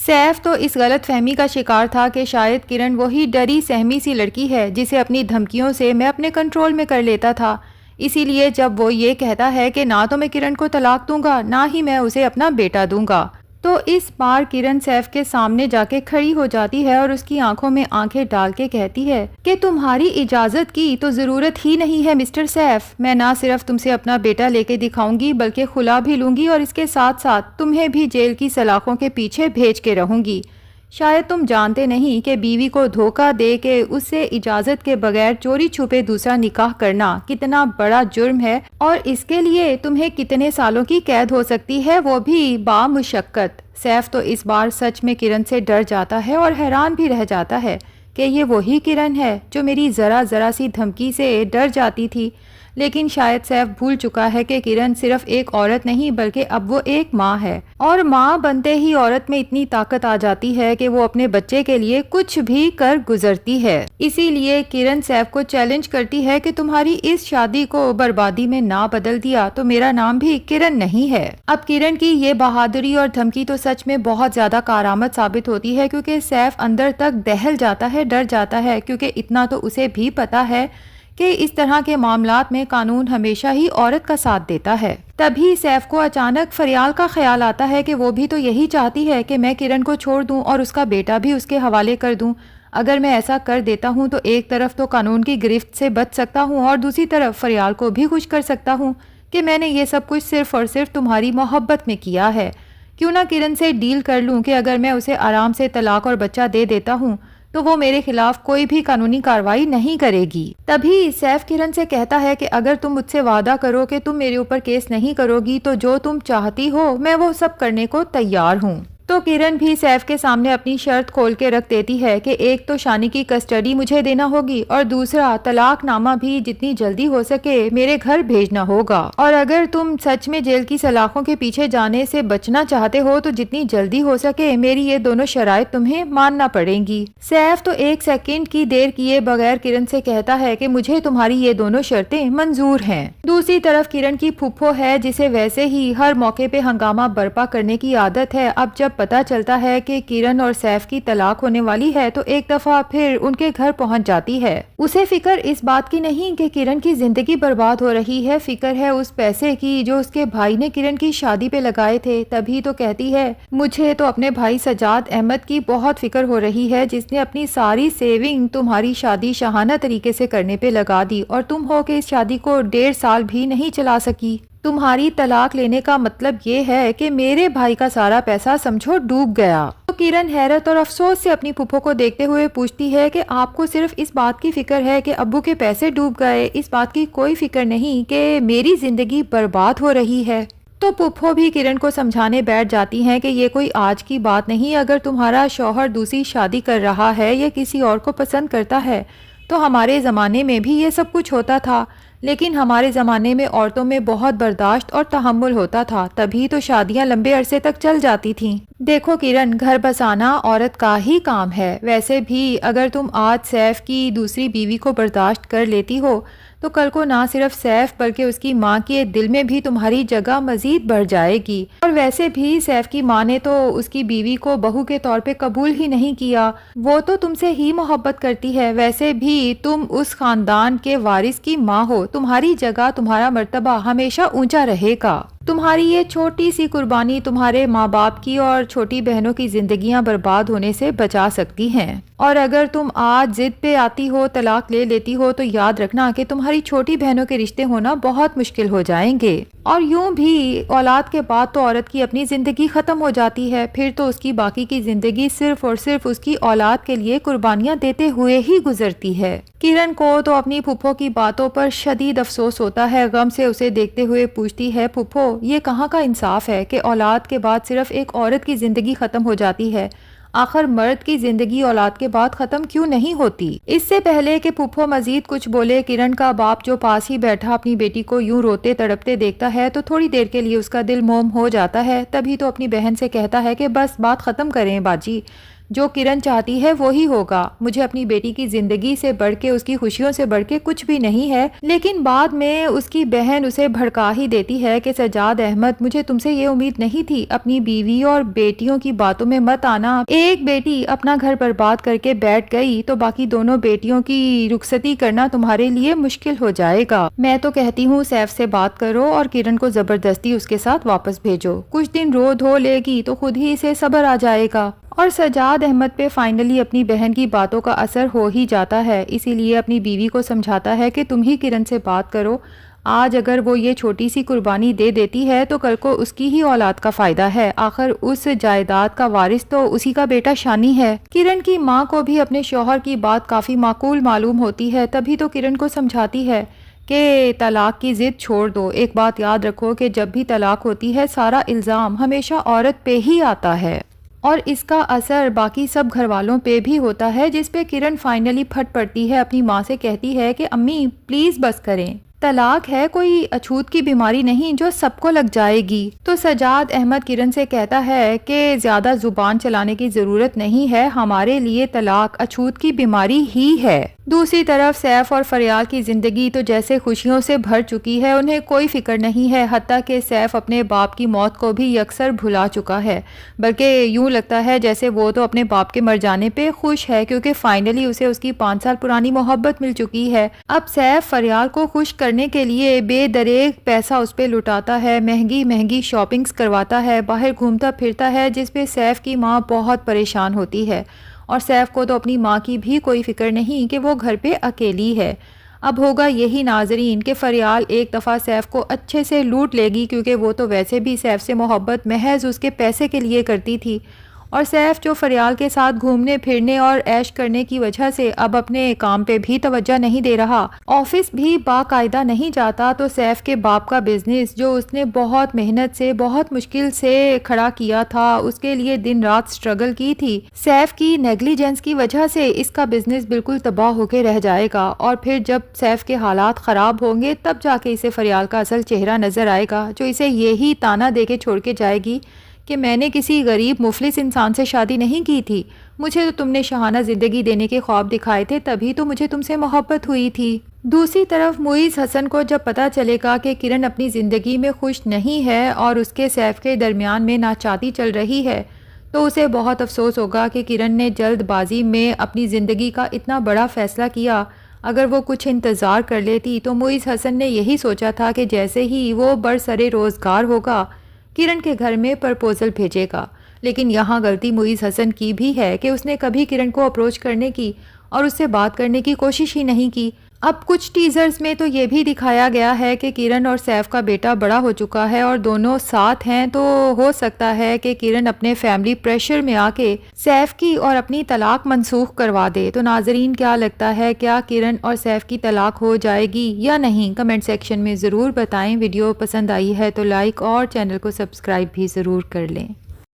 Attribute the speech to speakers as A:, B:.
A: Safe تو اس غلط فہمی کا شکار تھا کہ شاید کرن وہی ڈری سہمی سی لڑکی ہے جسے اپنی دھمکیوں سے میں اپنے کنٹرول میں کر لیتا تھا. اسی لیے جب وہ یہ کہتا ہے کہ نہ تو میں کرن کو طلاق دوں گا نہ ہی میں اسے اپنا بیٹا دوں گا، تو اس بار کرن سیف کے سامنے جا کے کھڑی ہو جاتی ہے اور اس کی آنکھوں میں آنکھیں ڈال کے کہتی ہے کہ تمہاری اجازت کی تو ضرورت ہی نہیں ہے مسٹر سیف. میں نہ صرف تم سے اپنا بیٹا لے کے دکھاؤں گی بلکہ خلا بھی لوں گی اور اس کے ساتھ ساتھ تمہیں بھی جیل کی سلاخوں کے پیچھے بھیج کے رہوں گی. شاید تم جانتے نہیں کہ بیوی کو دھوکہ دے کے اس سے اجازت کے بغیر چوری چھپے دوسرا نکاح کرنا کتنا بڑا جرم ہے اور اس کے لیے تمہیں کتنے سالوں کی قید ہو سکتی ہے، وہ بھی بامشقت. سیف تو اس بار سچ میں کرن سے ڈر جاتا ہے اور حیران بھی رہ جاتا ہے کہ یہ وہی کرن ہے جو میری ذرا سی دھمکی سے ڈر جاتی تھی. لیکن شاید سیف بھول چکا ہے کہ کرن صرف ایک عورت نہیں بلکہ اب وہ ایک ماں ہے، اور ماں بنتے ہی عورت میں اتنی طاقت آ جاتی ہے کہ وہ اپنے بچے کے لیے کچھ بھی کر گزرتی ہے. اسی لیے کرن سیف کو چیلنج کرتی ہے کہ تمہاری اس شادی کو بربادی میں نہ بدل دیا تو میرا نام بھی کرن نہیں ہے. اب کرن کی یہ بہادری اور دھمکی تو سچ میں بہت زیادہ کارآمد ثابت ہوتی ہے کیونکہ سیف اندر تک دہل جاتا ہے، ڈر جاتا ہے، کیونکہ اتنا تو اسے بھی پتا ہے کہ اس طرح کے معاملات میں قانون ہمیشہ ہی عورت کا ساتھ دیتا ہے. تبھی سیف کو اچانک فریال کا خیال آتا ہے کہ وہ بھی تو یہی چاہتی ہے کہ میں کرن کو چھوڑ دوں اور اس کا بیٹا بھی اس کے حوالے کر دوں. اگر میں ایسا کر دیتا ہوں تو ایک طرف تو قانون کی گرفت سے بچ سکتا ہوں اور دوسری طرف فریال کو بھی خوش کر سکتا ہوں کہ میں نے یہ سب کچھ صرف اور صرف تمہاری محبت میں کیا ہے. کیوں نہ کرن سے ڈیل کر لوں کہ اگر میں اسے آرام سے طلاق اور بچہ دے دیتا ہوں تو وہ میرے خلاف کوئی بھی قانونی کارروائی نہیں کرے گی. تبھی سیف کرن سے کہتا ہے کہ اگر تم مجھ سے وعدہ کرو کہ تم میرے اوپر کیس نہیں کرو گی تو جو تم چاہتی ہو میں وہ سب کرنے کو تیار ہوں. تو کرن بھی سیف کے سامنے اپنی شرط کھول کے رکھ دیتی ہے کہ ایک تو شانی کی کسٹڈی مجھے دینا ہوگی اور دوسرا طلاق نامہ بھی جتنی جلدی ہو سکے میرے گھر بھیجنا ہوگا، اور اگر تم سچ میں جیل کی سلاخوں کے پیچھے جانے سے بچنا چاہتے ہو تو جتنی جلدی ہو سکے میری یہ دونوں شرائط تمہیں ماننا پڑیں گی. سیف تو ایک سیکنڈ کی دیر کیے بغیر کرن سے کہتا ہے کہ مجھے تمہاری یہ دونوں شرطیں منظور ہیں. دوسری طرف کرن کی پھپھو ہے جسے ویسے ہی ہر موقع پہ ہنگامہ برپا کرنے کی عادت ہے. اب جب پتہ چلتا ہے کہ کرن اور سیف کی طلاق ہونے والی ہے تو ایک دفعہ پھر ان کے گھر پہنچ جاتی ہے. اسے فکر اس بات کی نہیں کہ کرن کی زندگی برباد ہو رہی ہے، فکر ہے اس پیسے کی جو اس کے بھائی نے کرن کی شادی پہ لگائے تھے. تبھی تو کہتی ہے مجھے تو اپنے بھائی سجاد احمد کی بہت فکر ہو رہی ہے جس نے اپنی ساری سیونگ تمہاری شادی شاہانہ طریقے سے کرنے پہ لگا دی اور تم ہو کہ اس شادی کو 1.5 سال بھی نہیں چلا سکی. تمہاری طلاق لینے کا مطلب یہ ہے کہ میرے بھائی کا سارا پیسہ سمجھو ڈوب گیا. تو کرن حیرت اور افسوس سے اپنی پھپھو کو دیکھتے ہوئے پوچھتی ہے کہ آپ کو صرف اس بات کی فکر ہے کہ ابو کے پیسے ڈوب گئے، اس بات کی کوئی فکر نہیں کہ میری زندگی برباد ہو رہی ہے. تو پھپھو بھی کرن کو سمجھانے بیٹھ جاتی ہیں کہ یہ کوئی آج کی بات نہیں، اگر تمہارا شوہر دوسری شادی کر رہا ہے یا کسی اور کو پسند کرتا ہے تو ہمارے زمانے میں بھی یہ سب کچھ ہوتا تھا، لیکن ہمارے زمانے میں عورتوں میں بہت برداشت اور تحمل ہوتا تھا، تبھی تو شادیاں لمبے عرصے تک چل جاتی تھیں. دیکھو کرن، گھر بسانا عورت کا ہی کام ہے. ویسے بھی اگر تم آج سیف کی دوسری بیوی کو برداشت کر لیتی ہو تو کل کو نہ صرف سیف بلکہ اس کی ماں کے دل میں بھی تمہاری جگہ مزید بڑھ جائے گی. اور ویسے بھی سیف کی ماں نے تو اس کی بیوی کو بہو کے طور پہ قبول ہی نہیں کیا، وہ تو تم سے ہی محبت کرتی ہے. ویسے بھی تم اس خاندان کے وارث کی ماں ہو، تمہاری جگہ، تمہارا مرتبہ ہمیشہ اونچا رہے گا. تمہاری یہ چھوٹی سی قربانی تمہارے ماں باپ کی اور چھوٹی بہنوں کی زندگیاں برباد ہونے سے بچا سکتی ہیں. اور اگر تم آج ضد پہ آتی ہو، طلاق لے لیتی ہو تو یاد رکھنا کہ تمہاری چھوٹی بہنوں کے رشتے ہونا بہت مشکل ہو جائیں گے. اور یوں بھی اولاد کے بعد تو عورت کی اپنی زندگی ختم ہو جاتی ہے، پھر تو اس کی باقی کی زندگی صرف اور صرف اس کی اولاد کے لیے قربانیاں دیتے ہوئے ہی گزرتی ہے. کرن کو تو اپنی پھپھو کی باتوں پر شدید افسوس ہوتا ہے. غم سے اسے دیکھتے ہوئے پوچھتی ہے پھپھو، یہ کہاں کا انصاف ہے کہ اولاد کے بعد صرف ایک عورت کی زندگی ختم ہو جاتی ہے؟ آخر مرد کی زندگی اولاد کے بعد ختم کیوں نہیں ہوتی؟ اس سے پہلے کہ پھپھو مزید کچھ بولے، کرن کا باپ جو پاس ہی بیٹھا اپنی بیٹی کو یوں روتے تڑپتے دیکھتا ہے تو تھوڑی دیر کے لیے اس کا دل موم ہو جاتا ہے. تبھی تو اپنی بہن سے کہتا ہے کہ بس بات ختم کریں باجی، جو کرن چاہتی ہے وہی ہوگا. مجھے اپنی بیٹی کی زندگی سے بڑھ کے، اس کی خوشیوں سے بڑھ کے کچھ بھی نہیں ہے. لیکن بعد میں اس کی بہن اسے بھڑکا ہی دیتی ہے کہ سجاد احمد، مجھے تم سے یہ امید نہیں تھی. اپنی بیوی اور بیٹیوں کی باتوں میں مت آنا. ایک بیٹی اپنا گھر برباد کر کے بیٹھ گئی تو باقی دونوں بیٹیوں کی رخصتی کرنا تمہارے لیے مشکل ہو جائے گا. میں تو کہتی ہوں سیف سے بات کرو اور کرن کو زبردستی اس کے ساتھ واپس بھیجو. کچھ دن رو دھو لے گی تو خود ہی اسے صبر آ جائے گا. اور سجاد احمد پہ فائنلی اپنی بہن کی باتوں کا اثر ہو ہی جاتا ہے. اسی لیے اپنی بیوی کو سمجھاتا ہے کہ تم ہی کرن سے بات کرو. آج اگر وہ یہ چھوٹی سی قربانی دے دیتی ہے تو کل کو اس کی ہی اولاد کا فائدہ ہے. آخر اس جائیداد کا وارث تو اسی کا بیٹا شانی ہے. کرن کی ماں کو بھی اپنے شوہر کی بات کافی معقول معلوم ہوتی ہے، تبھی تو کرن کو سمجھاتی ہے کہ طلاق کی ضد چھوڑ دو. ایک بات یاد رکھو کہ جب بھی طلاق ہوتی ہے سارا الزام ہمیشہ عورت پہ ہی آتا ہے اور اس کا اثر باقی سب گھر والوں پہ بھی ہوتا ہے. جس پہ کرن فائنلی پھٹ پڑتی ہے، اپنی ماں سے کہتی ہے کہ امی پلیز بس کریں، طلاق ہے کوئی اچھوت کی بیماری نہیں جو سب کو لگ جائے گی. تو سجاد احمد کرن سے کہتا ہے کہ زیادہ زبان چلانے کی ضرورت نہیں ہے، ہمارے لیے طلاق اچھوت کی بیماری ہی ہے. دوسری طرف سیف اور فریال کی زندگی تو جیسے خوشیوں سے بھر چکی ہے، انہیں کوئی فکر نہیں ہے. حتیٰ کہ سیف اپنے باپ کی موت کو بھی یکسر بھلا چکا ہے، بلکہ یوں لگتا ہے جیسے وہ تو اپنے باپ کے مر جانے پہ خوش ہے، کیونکہ فائنلی اسے اس کی 5 سال پرانی محبت مل چکی ہے. اب سیف فریال کو خوش کرنے کے لیے بے دریغ پیسہ اس پہ لٹاتا ہے، مہنگی مہنگی شاپنگز کرواتا ہے، باہر گھومتا پھرتا ہے، جس پہ سیف کی ماں بہت پریشان ہوتی ہے. اور سیف کو تو اپنی ماں کی بھی کوئی فکر نہیں کہ وہ گھر پہ اکیلی ہے. اب ہوگا یہی ناظرین کہ فریال ایک دفعہ سیف کو اچھے سے لوٹ لے گی، کیونکہ وہ تو ویسے بھی سیف سے محبت محض اس کے پیسے کے لیے کرتی تھی. اور سیف جو فریال کے ساتھ گھومنے پھرنے اور عیش کرنے کی وجہ سے اب اپنے کام پہ بھی توجہ نہیں دے رہا، آفس بھی باقاعدہ نہیں جاتا، تو سیف کے باپ کا بزنس جو اس نے بہت محنت سے بہت مشکل سے کھڑا کیا تھا، اس کے لیے دن رات سٹرگل کی تھی، سیف کی نیگلیجنس کی وجہ سے اس کا بزنس بالکل تباہ ہو کے رہ جائے گا. اور پھر جب سیف کے حالات خراب ہوں گے تب جا کے اسے فریال کا اصل چہرہ نظر آئے گا، جو اسے یہی تانا دے کے چھوڑ کے جائے گی کہ میں نے کسی غریب مفلس انسان سے شادی نہیں کی تھی، مجھے تو تم نے شاہانہ زندگی دینے کے خواب دکھائے تھے، تبھی تو مجھے تم سے محبت ہوئی تھی. دوسری طرف معیز حسن کو جب پتہ چلے گا کہ کرن اپنی زندگی میں خوش نہیں ہے اور اس کے سیف کے درمیان میں ناچاتی چل رہی ہے، تو اسے بہت افسوس ہوگا کہ کرن نے جلد بازی میں اپنی زندگی کا اتنا بڑا فیصلہ کیا. اگر وہ کچھ انتظار کر لیتی تو معیز حسن نے یہی سوچا تھا کہ جیسے ہی وہ برسر روزگار ہوگا کرن کے گھر میں پرپوزل بھیجے گا. لیکن یہاں غلطی معیز حسن کی بھی ہے کہ اس نے کبھی کرن کو اپروچ کرنے کی اور اس سے بات کرنے کی کوشش ہی نہیں کی. اب کچھ ٹیزرز میں تو یہ بھی دکھایا گیا ہے کہ کرن اور سیف کا بیٹا بڑا ہو چکا ہے اور دونوں ساتھ ہیں، تو ہو سکتا ہے کہ کرن اپنے فیملی پریشر میں آ کے سیف کی اور اپنی طلاق منسوخ کروا دے. تو ناظرین کیا لگتا ہے، کیا کرن اور سیف کی طلاق ہو جائے گی یا نہیں؟ کمنٹ سیکشن میں ضرور بتائیں. ویڈیو پسند آئی ہے تو لائک اور چینل کو سبسکرائب بھی ضرور کر لیں.